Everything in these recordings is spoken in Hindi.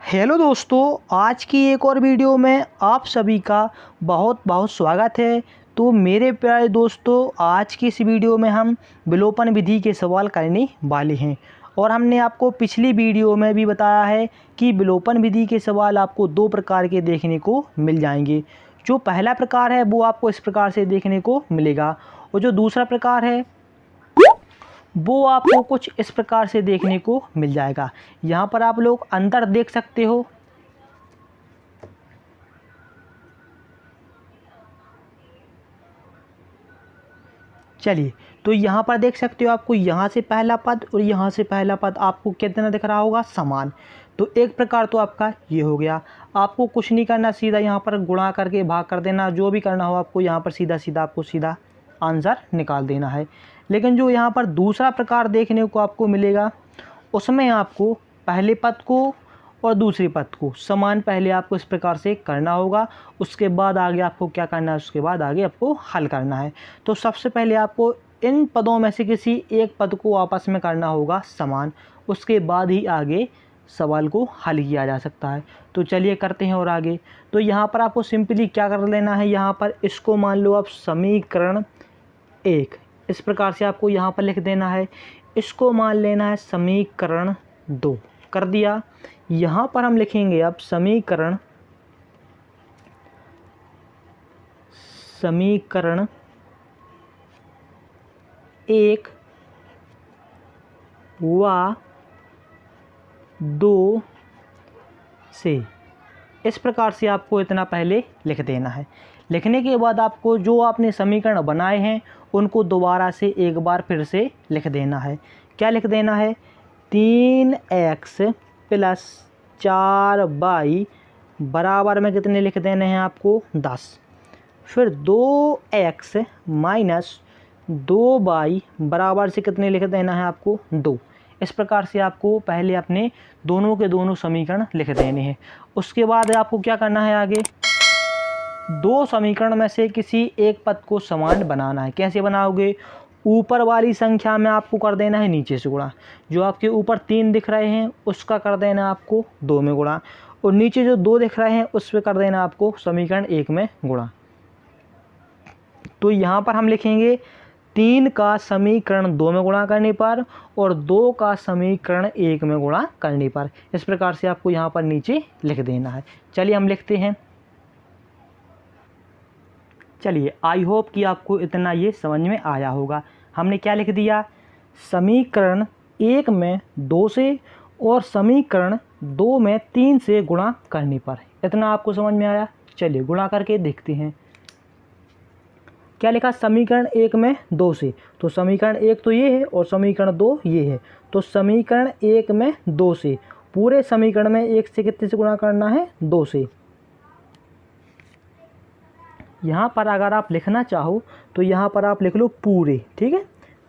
हेलो दोस्तों, आज की एक और वीडियो में आप सभी का बहुत बहुत स्वागत है। तो मेरे प्यारे दोस्तों, आज की इस वीडियो में हम विलोपन विधि के सवाल करने वाले हैं। और हमने आपको पिछली वीडियो में भी बताया है कि विलोपन विधि के सवाल आपको दो प्रकार के देखने को मिल जाएंगे। जो पहला प्रकार है वो आपको इस प्रकार से देखने को मिलेगा, और जो दूसरा प्रकार है वो आपको कुछ इस प्रकार से देखने को मिल जाएगा। यहाँ पर आप लोग अंतर देख सकते हो। चलिए, तो यहाँ पर देख सकते हो, आपको यहाँ से पहला पद और यहाँ से पहला पद आपको कितना दिख रहा होगा? समान। तो एक प्रकार तो आपका ये हो गया। आपको कुछ नहीं करना, सीधा यहाँ पर गुणा करके भाग कर देना। जो भी करना हो आपको यहाँ पर सीधा सीधा आपको सीधा आंसर निकाल देना है। लेकिन जो यहाँ पर दूसरा प्रकार देखने को आपको मिलेगा, उसमें आपको पहले पद को और दूसरे पद को समान पहले आपको इस प्रकार से करना होगा। उसके बाद आगे आपको क्या करना है? उसके बाद आगे आपको हल करना है। तो सबसे पहले आपको इन पदों में से किसी एक पद को आपस में करना होगा समान। उसके बाद ही आगे सवाल को हल किया जा सकता है। तो चलिए करते हैं और आगे। तो यहाँ पर आपको सिंपली क्या कर लेना है? यहाँ पर इसको मान लो आप समीकरण 1, इस प्रकार से आपको यहाँ पर लिख देना है। इसको मान लेना है समीकरण 2, कर दिया। यहाँ पर हम लिखेंगे अब समीकरण 1 व 2 से, इस प्रकार से आपको इतना पहले लिख देना है। लिखने के बाद आपको जो आपने समीकरण बनाए हैं उनको दोबारा से एक बार फिर से लिख देना है। क्या लिख देना है? 3x + 4y बराबर में कितने लिख देने हैं आपको? 10। फिर 2x - 2y बराबर से कितने लिख देना है आपको? 2। इस प्रकार से आपको पहले अपने दोनों के दोनों समीकरण लिख देने हैं। उसके बाद आपको क्या करना है? आगे दो समीकरण में से किसी एक पद को समान बनाना है। कैसे बनाओगे? ऊपर वाली संख्या में आपको कर देना है नीचे से गुणा। जो आपके ऊपर 3 दिख रहे हैं उसका कर देना आपको 2 में गुणा, और नीचे जो 2 दिख रहे हैं उस पर कर देना आपको समीकरण 1 में गुणा। तो यहाँ पर हम लिखेंगे 3 का समीकरण 2 में गुणा करने पर और 2 का समीकरण 1 में गुणा करने पर। इस प्रकार से आपको यहाँ पर नीचे लिख देना है। चलिए हम लिखते हैं। चलिए, आई होप कि आपको इतना ये समझ में आया होगा। हमने क्या लिख दिया? समीकरण 1 में 2 से और समीकरण 2 में 3 से गुणा करने पर। इतना आपको समझ में आया? चलिए गुणा करके देखते हैं। क्या लिखा? समीकरण 1 में 2 से, तो समीकरण 1 तो ये है और समीकरण 2 ये है। तो समीकरण 1 में 2 से, पूरे समीकरण में 1 से कितने से गुणा करना है? 2 से। यहाँ पर अगर आप लिखना चाहो तो यहाँ पर आप लिख लो पूरे, ठीक है?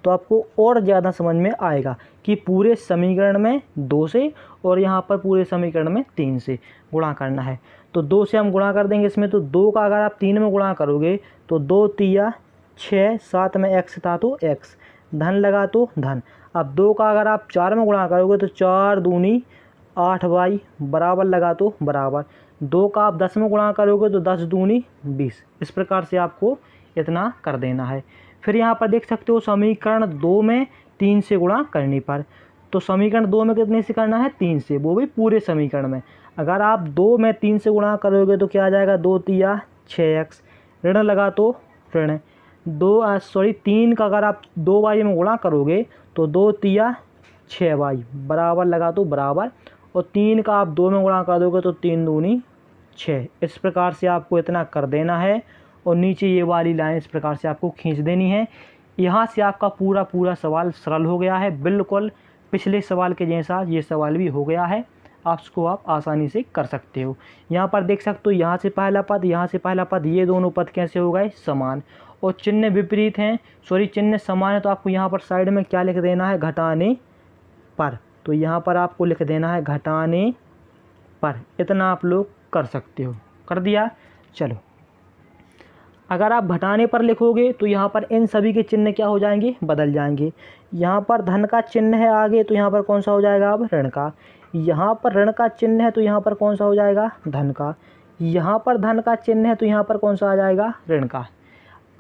तो आपको और ज़्यादा समझ में आएगा कि पूरे समीकरण में 2 से और यहाँ पर पूरे समीकरण में 3 से गुणा करना है। तो 2 से हम गुणा कर देंगे इसमें। तो 2 का अगर आप 3 में गुणा करोगे तो 2 तिया 6, 7 में x था तो x, धन लगा तो धन। अब 2 का अगर आप 4 में गुणा करोगे तो 4 दूनी 8y बराबर लगा तो बराबर। 2 का आप 10 में गुणा करोगे तो 10 दूनी 20। इस प्रकार से आपको इतना कर देना है। फिर यहाँ पर देख सकते हो समीकरण 2 में 3 से गुणा करने पर। तो समीकरण 2 में कितने से करना है? 3 से, वो भी पूरे समीकरण में। अगर आप 2 में 3 से गुणा करोगे तो क्या आ जाएगा? 2 तिया 6x, ऋण लगा तो ऋण 3 का अगर आप 2y में गुणा करोगे तो 2 तिया 6y बराबर लगा तो बराबर, और 3 का आप 2 में गुणा कर दोगे तो 3 दूनी 6। इस प्रकार से आपको इतना कर देना है और नीचे ये वाली लाइन इस प्रकार से आपको खींच देनी है। यहाँ से आपका पूरा सवाल सरल हो गया है। बिल्कुल पिछले सवाल के जैसा ये सवाल भी हो गया है। आपको आप आसानी से कर सकते हो। यहाँ पर देख सकते हो, यहाँ से पहला पद, यहाँ से पहला पद, ये दोनों पद कैसे हो गए? समान। और चिन्ह विपरीत हैं, चिन्ह समान है। तो आपको यहाँ पर साइड में क्या लिख देना है? घटाने पर। तो यहाँ पर आपको लिख देना है घटाने पर। इतना आप लोग कर सकते हो। कर दिया? चलो, अगर आप घटाने पर लिखोगे तो यहाँ पर इन सभी के चिन्ह क्या हो जाएंगे? बदल जाएंगे। यहाँ पर धन का चिन्ह है आगे, तो यहाँ पर कौन सा हो जाएगा? अब ऋण का। यहाँ पर ऋण का चिन्ह है तो यहाँ पर कौन सा हो जाएगा, धन का। यहाँ पर धन का चिन्ह है तो यहाँ पर कौन सा आ जाएगा, ऋण का।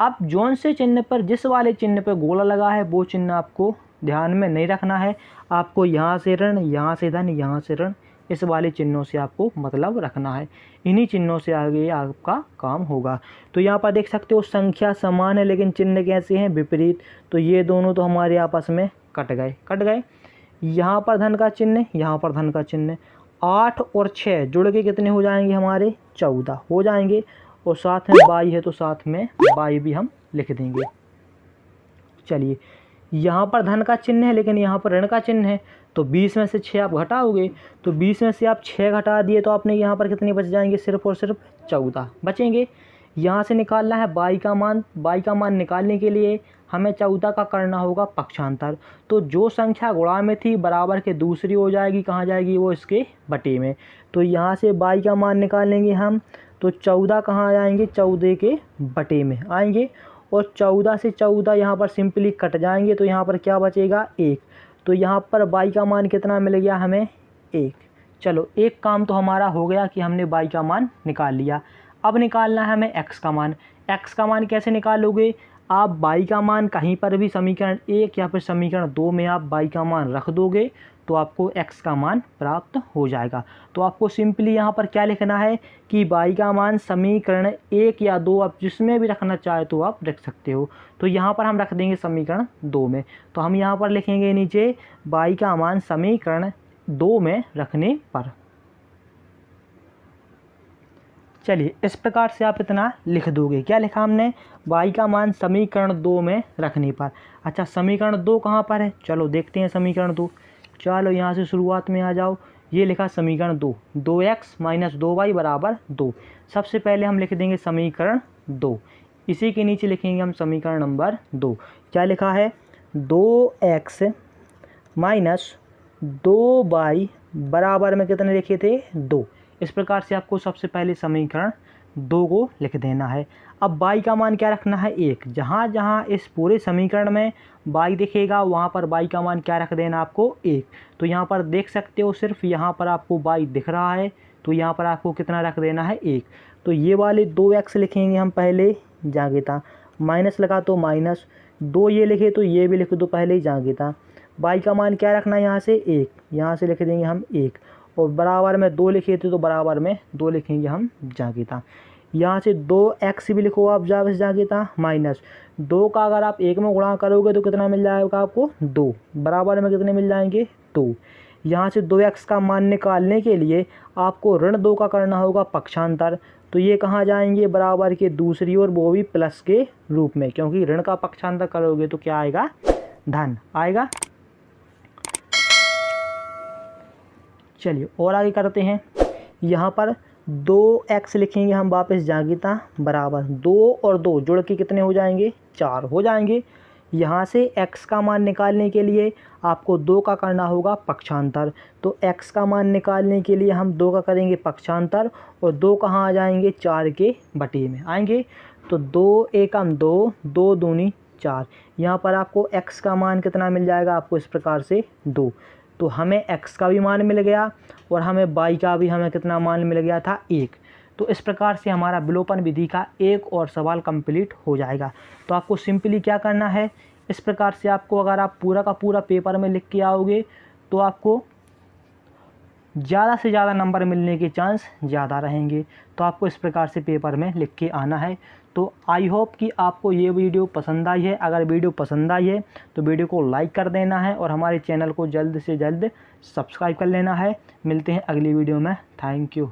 अब जौन से चिन्ह पर, जिस वाले चिन्ह पर गोला लगा है वो चिन्ह आपको ध्यान में नहीं रखना है। आपको यहाँ से ऋण, यहाँ से धन, यहाँ से ऋण, इस वाले चिन्हों से आपको मतलब रखना है। इन्हीं चिन्हों से आगे आपका काम होगा। तो यहाँ पर देख सकते हो संख्या समान है लेकिन चिन्ह कैसे हैं, विपरीत। तो ये दोनों तो हमारे आपस में कट गए। यहाँ पर धन का चिन्ह, यहाँ पर धन का चिन्ह। 8 और 6 जुड़ के कितने हो जाएंगे हमारे, 14 हो जाएंगे। और साथ में बाई है तो साथ में बाई भी हम लिख देंगे। चलिए, यहाँ पर धन का चिन्ह है लेकिन यहाँ पर ऋण का चिन्ह है, तो 20 में से 6 आप घटाओगे, तो 20 में से आप 6 घटा दिए तो आपने यहाँ पर कितने बच जाएंगे, सिर्फ और सिर्फ 14 बचेंगे। यहाँ से निकालना है बाई का मान। बाई का मान निकालने के लिए हमें 14 का करना होगा पक्षांतर। तो जो संख्या गुणा में थी बराबर के दूसरी हो जाएगी, कहाँ जाएगी, वो इसके बटे में। तो यहाँ से बाई का मान निकालेंगे हम, तो 14 कहाँ आएंगे, 14 के बटे में आएंगे। और 14 से 14 यहाँ पर सिंपली कट जाएंगे, तो यहाँ पर क्या बचेगा, 1। तो यहाँ पर बाई का मान कितना मिल गया हमें, 1। चलो, एक काम तो हमारा हो गया कि हमने बाई का मान निकाल लिया। अब निकालना है हमें एक्स का मान। एक्स का मान कैसे निकालोगे, आप बाई का मान कहीं पर भी समीकरण 1 या फिर समीकरण 2 में आप बाई का मान रख दोगे तो आपको एक्स का मान प्राप्त हो जाएगा। तो आपको सिंपली यहाँ पर क्या लिखना है कि बाई का मान समीकरण 1 या 2, आप जिसमें भी रखना चाहे तो आप रख सकते हो। तो यहाँ पर हम रख देंगे समीकरण 2 में। तो हम यहाँ पर लिखेंगे नीचे बाई का मान समीकरण 2 में रखने पर। चलिए, इस प्रकार से आप इतना लिख दोगे। क्या लिखा हमने, बाई का मान समीकरण 2 में रखने पर। अच्छा, समीकरण 2 कहाँ पर है, चलो देखते हैं समीकरण 2। चलो यहाँ से शुरुआत में आ जाओ। ये लिखा समीकरण 2, 2x - 2y = 2। सबसे पहले हम लिख देंगे समीकरण 2। इसी के नीचे लिखेंगे हम समीकरण नंबर 2। क्या लिखा है, 2x - 2y बराबर में कितने लिखे थे, 2। इस प्रकार से आपको सबसे पहले समीकरण 2 को लिख देना है। अब बाई का मान क्या रखना है, 1। जहाँ जहाँ इस पूरे समीकरण में बाई दिखेगा वहाँ पर बाई का मान क्या रख देना आपको, 1। तो यहाँ पर देख सकते हो सिर्फ यहाँ पर आपको बाई दिख रहा है, तो यहाँ पर आपको कितना रख देना है, 1। तो ये वाले 2x लिखेंगे हम पहले, जागे था। माइनस लगा तो -2 ये लिखे तो ये भी लिख दो पहले ही, जागे था। बाई का मान क्या रखना है यहाँ से, 1। यहाँ से लिख देंगे हम 1। और बराबर में 2 लिखे थे तो बराबर में 2 लिखेंगे हम, जागे था। यहाँ से 2x भी लिखो आप, जागे था। -2 का अगर आप 1 में गुणा करोगे तो कितना मिल जाएगा आपको, 2। बराबर में कितने मिल जाएंगे, 2। यहाँ से 2x का मान निकालने के लिए आपको ऋण 2 का करना होगा पक्षांतर। तो ये कहाँ जाएंगे, बराबर के दूसरी ओर, वो भी प्लस के रूप में, क्योंकि ऋण का पक्षांतर करोगे तो क्या आएगा, धन आएगा। चलिए और आगे करते हैं। यहाँ पर 2x लिखेंगे हम वापस, जागीता बराबर 2 और 2 जुड़ के कितने हो जाएंगे, 4 हो जाएंगे। यहाँ से x का मान निकालने के लिए आपको 2 का करना होगा पक्षांतर। तो x का मान निकालने के लिए हम 2 का करेंगे पक्षांतर, और 2 कहाँ आ जाएंगे, 4 के बटे में आएंगे। तो 2 एकम 2, 2 दूनी 4। यहाँ पर आपको x का मान कितना मिल जाएगा, आपको इस प्रकार से 2। तो हमें x का भी मान मिल गया और हमें y का भी हमें कितना मान मिल गया था, 1। तो इस प्रकार से हमारा विलोपन विधि का एक और सवाल कंप्लीट हो जाएगा। तो आपको सिंपली क्या करना है, इस प्रकार से आपको अगर आप पूरा का पूरा पेपर में लिख के आओगे तो आपको ज़्यादा से ज़्यादा नंबर मिलने के चांस ज़्यादा रहेंगे। तो आपको इस प्रकार से पेपर में लिख के आना है। तो आई होप कि आपको ये वीडियो पसंद आई है। अगर वीडियो पसंद आई है तो वीडियो को लाइक कर देना है और हमारे चैनल को जल्द से जल्द सब्सक्राइब कर लेना है। मिलते हैं अगली वीडियो में। Thank you.